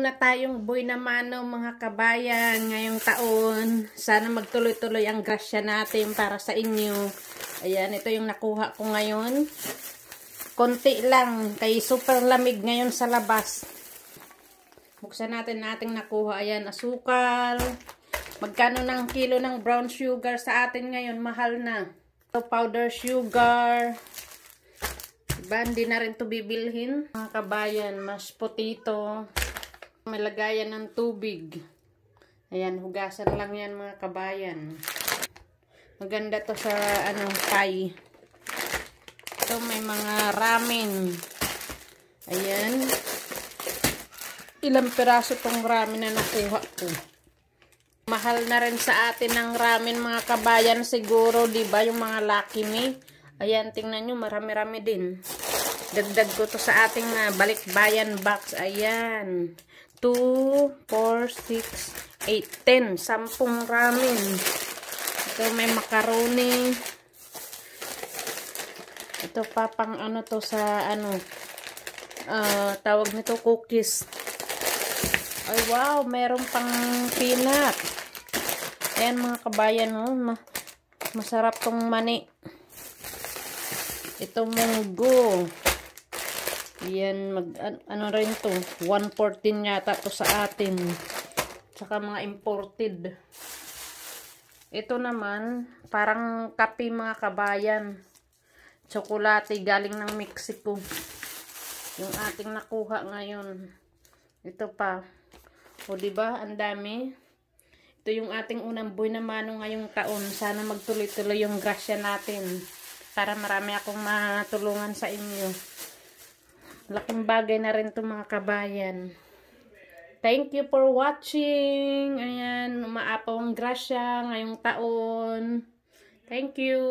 Na tayong buhay na mano mga kabayan ngayong taon. Sana magtuloy-tuloy ang grasya natin para sa inyo. Ayan, ito yung nakuha ko ngayon. Konti lang, kay super lamig ngayon sa labas. Buksan natin ating nakuha. Ayan, asukal. Magkano ng kilo ng brown sugar sa atin ngayon? Mahal na. Powder sugar. Diba, hindi na rin ito bibilhin. Mga kabayan, mashed potato. May lagayan ng tubig. Ayan, hugasan lang yan mga kabayan. Maganda to sa pie. Ito may mga ramen. Ayan. Ilang piraso tong ramen na nakuha ko. Mahal na rin sa atin ng ramen mga kabayan siguro, di ba? Yung mga Lucky Me. Ayan, tingnan nyo, marami-rami din. Dagdag ko to sa ating balikbayan box. Ayan. 2, 4, 6, 8, 10. 10 ramen. Ito may macaroni. Ito pa pang ano to sa tawag nito cookies. Ay wow, meron pang peanut. Ayan mga kabayan, oh, masarap tong mani. Ito munggo. Yan, ano rin to, 114 yata to sa atin. Tsaka mga imported. Ito naman, parang kape mga kabayan. Tsokolate galing ng Mexico. Yung ating nakuha ngayon. Ito pa. O diba, ang dami. Ito yung ating unang buhay na mano ngayong taon. Sana magtuloy-tuloy yung grasya natin. Para marami akong matulungan sa inyo. Laking bagay na rin to mga kabayan. Thank you for watching. Ayan, umaapaw ang grasya ngayong taon. Thank you.